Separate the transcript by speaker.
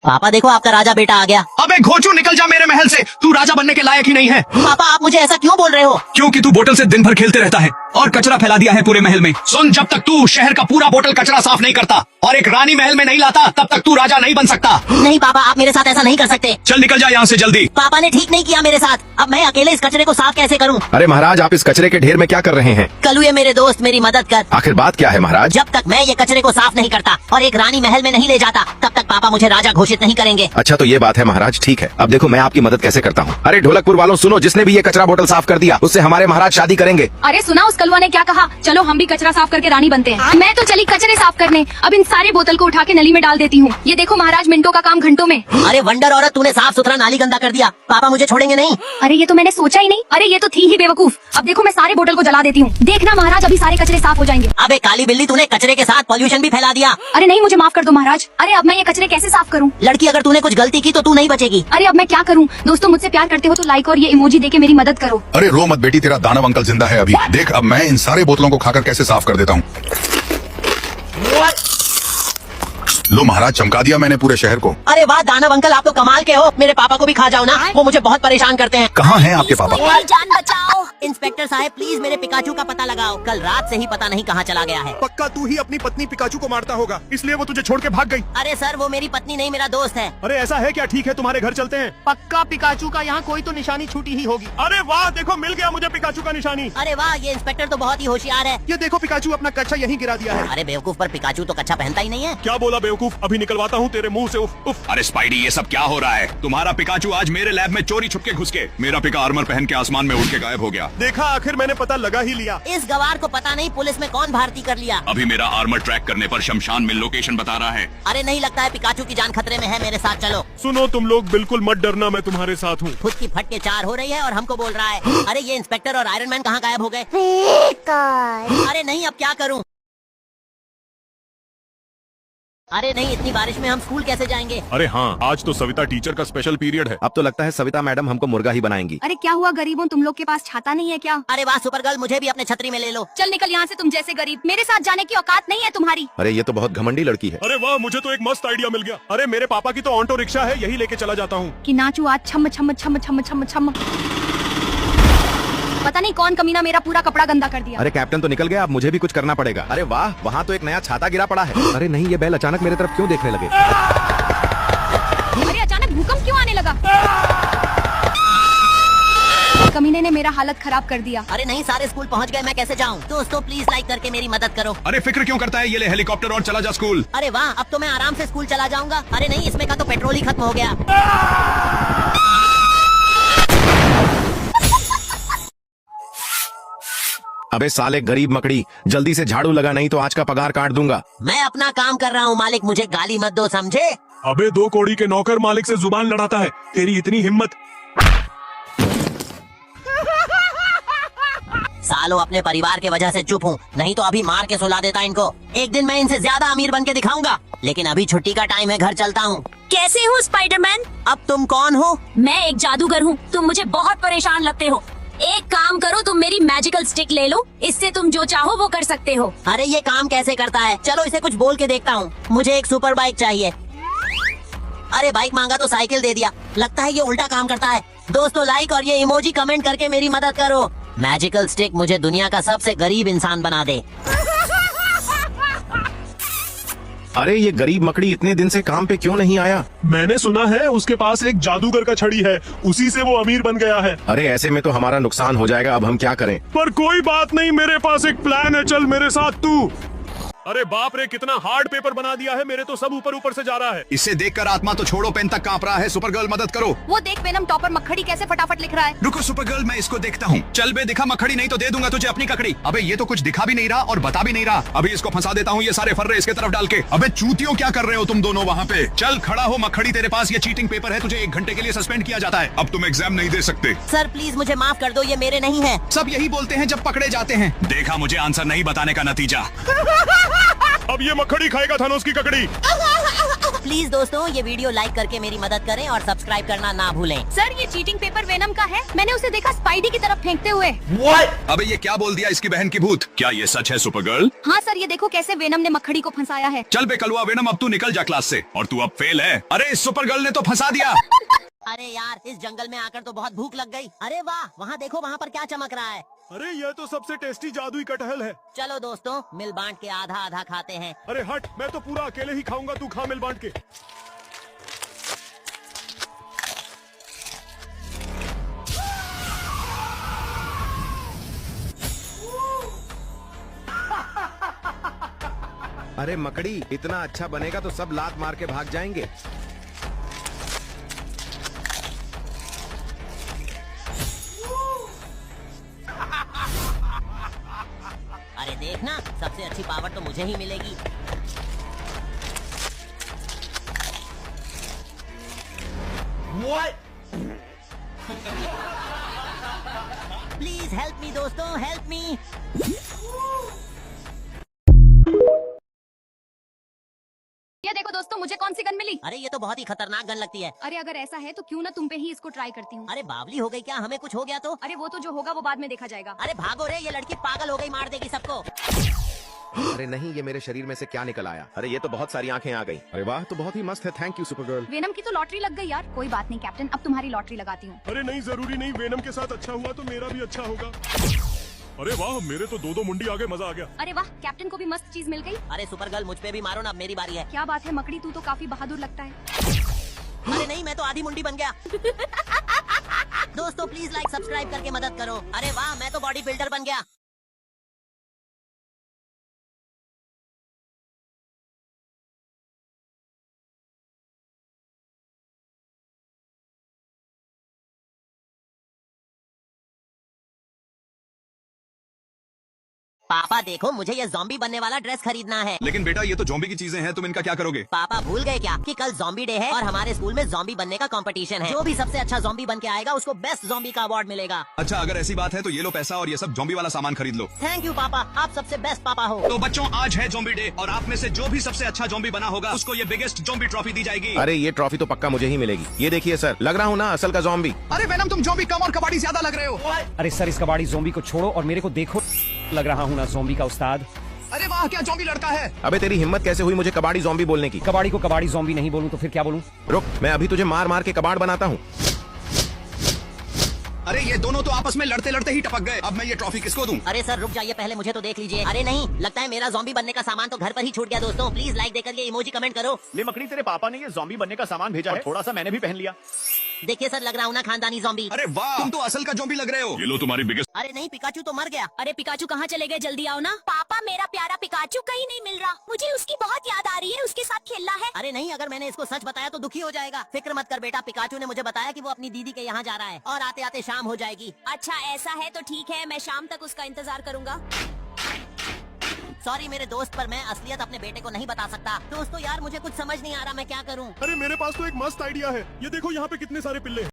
Speaker 1: पापा देखो आपका राजा बेटा आ गया।
Speaker 2: अबे घोचू निकल जा मेरे महल से, तू राजा बनने के लायक ही नहीं है।
Speaker 1: पापा आप मुझे ऐसा क्यों बोल रहे हो?
Speaker 2: क्योंकि तू बोतल से दिन भर खेलते रहता है और कचरा फैला दिया है पूरे महल में। सुन, जब तक तू शहर का पूरा बोतल कचरा साफ नहीं करता और एक रानी महल में नहीं लाता तब तक तू राजा नहीं बन सकता।
Speaker 1: नहीं पापा आप मेरे साथ ऐसा नहीं कर सकते।
Speaker 2: चल निकल जा यहाँ से जल्दी।
Speaker 1: पापा ने ठीक नहीं किया मेरे साथ, अब मैं अकेले इस कचरे को साफ कैसे करूँ?
Speaker 3: अरे महाराज, आप इस कचरे के ढेर में क्या कर रहे हैं?
Speaker 1: कलुए मेरे दोस्त मेरी मदद कर।
Speaker 3: आखिर बात क्या है महाराज?
Speaker 1: जब तक मैं ये कचरे को साफ नहीं करता और एक रानी महल में नहीं ले जाता तब तक पापा मुझे राजा घोषित नहीं करेंगे।
Speaker 3: अच्छा तो ये बात है महाराज, ठीक है। अब देखो मैं आपकी मदद कैसे करता हूँ। अरे ढोलकपुर वालों सुनो, जिसने भी ये कचरा बोतल साफ कर दिया उससे हमारे महाराज शादी करेंगे।
Speaker 4: अरे सुना उस कलुआ ने क्या कहा? चलो हम भी कचरा साफ करके रानी बनते हैं। मैं तो चली कचरे साफ करने, अब इन सारे बोतल को उठा के नली में डाल देती हूँ। ये देखो महाराज, मिनटों का काम घंटों में।
Speaker 1: अरे वंडर औरत, तूने साफ सुथरा नाली गंदा कर दिया, पापा मुझे छोड़ेंगे नहीं।
Speaker 4: अरे ये तो मैंने सोचा ही नहीं। अरे ये तो थी ही बेवकूफ। अब देखो मैं सारे बोतल को जला देती हूँ, देखना महाराज अभी सारे कचरे साफ हो जाएंगे।
Speaker 1: अबे काली बिल्ली, तूने कचरे के साथ पॉल्यूशन भी फैला दिया।
Speaker 4: अरे नहीं, मुझे माफ कर दो महाराज। अरे अब मैं ये कचरे कैसे साफ करूँ?
Speaker 1: लड़की अगर तूने कुछ गलती की तो तू नहीं बचेगी।
Speaker 4: अरे अब मैं क्या करूँ? दोस्तों मुझसे प्यार करते हो तो लाइक और ये इमोजी देके मेरी मदद करो।
Speaker 5: अरे रो मत बेटी, तेरा दानव अंकल जिंदा है अभी। देख अब मैं इन सारे बोतलों को खाकर कैसे साफ कर देता हूँ। लो महाराज, चमका दिया मैंने पूरे शहर को।
Speaker 1: अरे वाह दानव अंकल, आप तो कमाल के हो। मेरे पापा को भी खा जाओ ना, वो मुझे बहुत परेशान करते हैं।
Speaker 5: कहाँ हैं आपके पापा?
Speaker 1: मेरी जान बचाओ। इंस्पेक्टर साहब प्लीज मेरे पिकाचू का पता लगाओ, कल रात से ही पता नहीं कहाँ चला गया है।
Speaker 6: पक्का तू ही अपनी पत्नी पिकाचू को मारता होगा, इसलिए वो तुझे छोड़ के भाग गई।
Speaker 1: अरे सर वो मेरी पत्नी नहीं, मेरा दोस्त है।
Speaker 6: अरे ऐसा है क्या? ठीक है तुम्हारे घर चलते हैं। पक्का पिकाचू का यहाँ कोई तो निशानी छूटी ही होगी। अरे वाह देखो, मिल गया मुझे पिकाचू का निशानी।
Speaker 1: अरे वाह ये इंस्पेक्टर तो बहुत ही होशियार है।
Speaker 6: ये देखो पिकाचू अपना कच्चा यहीं गिरा दिया है।
Speaker 1: अरे बेवकूफ, पर पिकाचू तो कच्चा पहनता ही नहीं है।
Speaker 6: क्या बोला बेवकूफ? अभी निकलवाता हूँ तेरे मुंह से। उफ उफ।
Speaker 2: अरे स्पाइडी, ये सब क्या हो रहा है? तुम्हारा पिकाचू आज मेरे लैब में चोरी छुपके घुस के मेरा पिका आर्मर पहन के आसमान में उड़ के गायब हो गया।
Speaker 6: देखा, आखिर मैंने पता लगा ही लिया।
Speaker 1: इस गवार को पता नहीं पुलिस में कौन भर्ती कर लिया।
Speaker 2: अभी मेरा आर्मर ट्रैक करने पर शमशान में लोकेशन बता रहा है।
Speaker 1: अरे नहीं, लगता है पिकाचू की जान खतरे में है, मेरे साथ चलो।
Speaker 6: सुनो तुम लोग, बिल्कुल मत डरना, मैं तुम्हारे साथ हूँ।
Speaker 1: खुद की फट के चार हो रही है और हमको बोल रहा है। अरे ये इंस्पेक्टर और आयरन मैन कहाँ गायब हो गए? अरे नहीं, अब क्या करूँ? अरे नहीं, इतनी बारिश में हम स्कूल कैसे जाएंगे?
Speaker 6: अरे हाँ, आज तो सविता टीचर का स्पेशल पीरियड है।
Speaker 3: अब तो लगता है सविता मैडम हमको मुर्गा ही बनाएंगी।
Speaker 4: अरे क्या हुआ गरीबों, तुम लोग के पास छाता नहीं है क्या?
Speaker 1: अरे वाह सुपरगर्ल, मुझे भी अपने छतरी में ले लो।
Speaker 4: चल निकल यहाँ से, तुम जैसे गरीब, मेरे साथ जाने की औकात नहीं है तुम्हारी।
Speaker 3: अरे ये तो बहुत घमंडी लड़की है।
Speaker 6: अरे वाह, मुझे तो एक मस्त आइडिया मिल गया। अरे मेरे पापा की तो ऑटो रिक्शा है, यही लेके चला जाता हूँ।
Speaker 4: कि नाचू आज छम छम छम छम छम छम। पता नहीं कौन कमीना मेरा पूरा कपड़ा गंदा कर दिया।
Speaker 3: अरे कैप्टन तो निकल गया, अब मुझे भी कुछ करना पड़ेगा। अरे वाह, वहाँ तो एक नया छाता गिरा पड़ा है। अरे नहीं, ये बैल अचानक मेरे तरफ क्यों देखने लगे?
Speaker 4: अरे अचानक भूकंप क्यों आने लगा? कमीने ने मेरा हालत खराब कर दिया।
Speaker 1: अरे नहीं, सारे स्कूल पहुंच गए, मैं कैसे जाऊं? दोस्तों प्लीज लाइक करके मेरी मदद करो।
Speaker 2: अरे फिक्र क्यों करता है, ये ले हेलीकॉप्टर और चला जा स्कूल।
Speaker 1: अरे वाह, अब तो मैं आराम से स्कूल चला जाऊंगा। अरे नहीं, इसमें का तो पेट्रोल ही खत्म हो गया।
Speaker 3: अबे साले गरीब मकड़ी, जल्दी से झाड़ू लगा, नहीं तो आज का पगार काट दूंगा।
Speaker 1: मैं अपना काम कर रहा हूँ मालिक, मुझे गाली मत दो, समझे?
Speaker 6: अबे दो कौड़ी के नौकर मालिक से जुबान लड़ाता है, तेरी इतनी हिम्मत।
Speaker 1: सालों अपने परिवार के वजह से चुप हूँ, नहीं तो अभी मार के सुला देता इनको। एक दिन मैं इनसे ज्यादा अमीर बन के दिखाऊंगा, लेकिन अभी छुट्टी का टाइम है, घर चलता हूँ।
Speaker 4: कैसे हो स्पाइडरमैन?
Speaker 1: अब तुम कौन हो?
Speaker 4: मैं एक जादूगर हूँ, तुम मुझे बहुत परेशान लगते हो। एक काम करो, तुम मेरी मैजिकल स्टिक ले लो, इससे तुम जो चाहो वो कर सकते हो।
Speaker 1: अरे ये काम कैसे करता है? चलो इसे कुछ बोल के देखता हूँ। मुझे एक सुपर बाइक चाहिए। अरे बाइक मांगा तो साइकिल दे दिया, लगता है ये उल्टा काम करता है। दोस्तों लाइक और ये इमोजी कमेंट करके मेरी मदद करो। मैजिकल स्टिक मुझे दुनिया का सबसे गरीब इंसान बना दे।
Speaker 3: अरे ये गरीब मकड़ी इतने दिन से काम पे क्यों नहीं आया?
Speaker 6: मैंने सुना है उसके पास एक जादूगर का छड़ी है, उसी से वो अमीर बन गया है।
Speaker 3: अरे ऐसे में तो हमारा नुकसान हो जाएगा, अब हम क्या करें?
Speaker 6: पर कोई बात नहीं, मेरे पास एक प्लान है, चल मेरे साथ तू। अरे बाप रे, कितना हार्ड पेपर बना दिया है, मेरे तो सब ऊपर ऊपर से जा रहा है।
Speaker 2: इससे देखकर आत्मा तो छोड़ो, पेन तक कांप रहा है। सुपरगर्ल मदद करो।
Speaker 4: वो देख वेनम टॉपर मक्खड़ी कैसे फटाफट लिख रहा है।
Speaker 2: रुको सुपरगर्ल, मैं इसको देखता हूँ। चल बे, दिखा मक्खड़ी, नहीं तो दे दूंगा तुझे अपनी ककड़ी। अबे ये तो कुछ दिखा भी नहीं रहा और बता भी नहीं रहा। अभी इसको फंसा देता हूँ, ये सारे फर्रे इसके तरफ डाल के। अबे चूतियों, क्या कर रहे हो तुम दोनों वहाँ पे? चल खड़ा हो मक्खड़ी, तेरे पास ये चीटिंग पेपर है, तुझे 1 घंटे के लिए सस्पेंड किया जाता है। अब तुम एग्जाम नहीं दे सकते।
Speaker 1: सर प्लीज मुझे माफ कर दो, ये मेरे नहीं है।
Speaker 2: सब यही बोलते हैं जब पकड़े जाते हैं। देखा, मुझे आंसर नहीं बताने का नतीजा।
Speaker 6: अब ये मक्खड़ी खाएगा थानोस की ककड़ी।
Speaker 1: प्लीज दोस्तों ये वीडियो लाइक करके मेरी मदद करें और सब्सक्राइब करना ना भूलें।
Speaker 4: सर ये चीटिंग पेपर वेनम का है, मैंने उसे देखा स्पाइडी की तरफ फेंकते हुए।
Speaker 2: अबे ये क्या बोल दिया इसकी बहन की भूत? क्या ये सच है सुपरगर्ल?
Speaker 4: हाँ सर, ये देखो कैसे वेनम ने मक्खड़ी को फंसाया है।
Speaker 2: चल बे कलुआ वेनम, अब तू निकल जा क्लास से। और तू अब फेल है। अरे इस सुपरगर्ल ने तो फंसा दिया।
Speaker 1: अरे यार इस जंगल में आकर तो बहुत भूख लग गई। अरे वाह वहाँ देखो वहाँ पर क्या चमक रहा है।
Speaker 6: अरे ये तो सबसे टेस्टी जादुई कटहल है।
Speaker 1: चलो दोस्तों मिल बांट के आधा आधा खाते हैं।
Speaker 6: अरे हट, मैं तो पूरा अकेले ही खाऊंगा, तू खा मिल बांट के।
Speaker 3: अरे मकड़ी इतना अच्छा बनेगा तो सब लात मार के भाग जाएंगे।
Speaker 1: अरे देखना सबसे अच्छी पावर तो मुझे ही मिलेगी। प्लीज हेल्प मी दोस्तों, हेल्प मी।
Speaker 4: ये देखो दोस्तों मुझे कौन सी गन मिली।
Speaker 1: अरे ये तो बहुत ही खतरनाक गन लगती है।
Speaker 4: अरे अगर ऐसा है तो क्यों ना तुम पे ही इसको ट्राई करती हूँ।
Speaker 1: अरे बावली हो गई क्या? हमें कुछ हो गया तो?
Speaker 4: अरे वो तो जो होगा वो बाद में देखा जाएगा।
Speaker 1: अरे भागो रे, ये लड़की पागल हो गई, मार देगी सबको।
Speaker 3: अरे नहीं, ये मेरे शरीर में से क्या निकल आया? अरे ये तो बहुत सारी आंखें आ गई। अरे वाह, तो बहुत ही मस्त है। Thank you Supergirl.
Speaker 4: वेनम की तो लॉटरी लग गई यार। कोई बात नहीं कैप्टन, अब तुम्हारी लॉटरी लगाती हूँ।
Speaker 6: अरे नहीं, जरूरी नहीं। वेनम के साथ अच्छा हुआ तो मेरा भी अच्छा होगा। अरे वाह, मेरे तो दो मुंडी आ गए, मजा आ गया।
Speaker 4: अरे वाह, कैप्टन को भी मस्त चीज मिल गई।
Speaker 1: अरे सुपरगर्ल मुझ पे भी मारो ना, अब मेरी बारी है।
Speaker 4: क्या बात है मकड़ी, तू तो काफी बहादुर लगता है।
Speaker 1: अरे नहीं, मैं तो आधी मुंडी बन गया। दोस्तों प्लीज लाइक सब्सक्राइब करके मदद करो। अरे वाह, मैं तो बॉडी बिल्डर बन गया। पापा देखो मुझे ये ज़ॉम्बी बनने वाला ड्रेस खरीदना है।
Speaker 2: लेकिन बेटा ये तो ज़ॉम्बी की चीजें हैं, तुम इनका क्या करोगे?
Speaker 1: पापा भूल गए क्या कि कल ज़ॉम्बी डे है और हमारे स्कूल में ज़ॉम्बी बनने का कंपटीशन है। जो भी सबसे अच्छा ज़ॉम्बी बन के आएगा उसको बेस्ट ज़ॉम्बी का अवार्ड मिलेगा।
Speaker 2: अच्छा अगर ऐसी बात है तो ये लो पैसा और ये सब ज़ॉम्बी वाला सामान खरीद लो।
Speaker 1: थैंक यू पापा, आप सबसे बेस्ट पापा हो।
Speaker 2: तो बच्चों आज है ज़ॉम्बी डे और आप में से जो भी सबसे अच्छा ज़ॉम्बी बना होगा उसको ये बिगेस्ट ज़ॉम्बी ट्रॉफी दी जाएगी।
Speaker 3: अरे ये ट्रॉफी तो पक्का मुझे ही मिलेगी। ये देखिए सर, लग रहा हूँ ना असल का ज़ॉम्बी।
Speaker 2: अरे वेनम तुम ज़ॉम्बी कम और कबाड़ी ज्यादा लग रहे हो।
Speaker 7: अरे सर इस कबाड़ी ज़ॉम्बी को छोड़ो और मेरे को देखो, लग रहा हूँ ना ज़ॉम्बी का उस्ताद।
Speaker 2: अरे वाह क्या ज़ॉम्बी लड़का है।
Speaker 3: अबे तेरी हिम्मत कैसे हुई मुझे कबाड़ी ज़ॉम्बी बोलने की?
Speaker 7: कबाड़ी को कबाड़ी ज़ॉम्बी नहीं बोलूं तो फिर क्या बोलूं?
Speaker 3: रुक, मैं अभी तुझे मार मार के कबाड़ बनाता हूँ।
Speaker 2: अरे ये दोनों तो आपस में लड़ते लड़ते ही टपक गए। अब मैं ये ट्रॉफी किसको दूं?
Speaker 1: अरे सर रुक जाइए, पहले मुझे तो देख लीजिए। अरे नहीं, लगता है मेरा ज़ॉम्बी बनने का सामान तो घर पर ही छूट गया। दोस्तों प्लीज लाइक देकर ये इमोजी कमेंट करो।
Speaker 8: ले मकड़ी, तेरे पापा ने ये ज़ॉम्बी बनने का सामान भेजा है, थोड़ा सा मैंने भी पहन लिया।
Speaker 1: देखिए सर, लग रहा हूँ ना खानदानी ज़ॉम्बी।
Speaker 2: अरे वाह तुम तो असल का ज़ॉम्बी लग रहे हो। ये लो तुम्हारी बिगेस्ट।
Speaker 1: अरे नहीं, पिकाचू तो मर गया।
Speaker 4: अरे पिकाचू कहाँ चले गए, जल्दी आओ ना।
Speaker 9: पापा मेरा प्यारा पिकाचू कहीं नहीं मिल रहा, मुझे उसकी बहुत याद आ रही है, उसके साथ खेलना है।
Speaker 1: अरे नहीं, अगर मैंने इसको सच बताया तो दुखी हो जाएगा। फिक्र मत कर बेटा, पिकाचू ने मुझे बताया कि वो अपनी दीदी के यहाँ जा रहा है और आते आते शाम हो जाएगी।
Speaker 9: अच्छा ऐसा है तो ठीक है, मैं शाम तक उसका इंतजार करूंगा।
Speaker 1: सॉरी मेरे दोस्त, पर मैं असलियत अपने बेटे को नहीं बता सकता। दोस्तों यार मुझे कुछ समझ नहीं आ रहा, मैं क्या करूँ।
Speaker 6: अरे मेरे पास तो एक मस्त आइडिया है। ये देखो यहाँ पे कितने सारे पिल्ले हैं।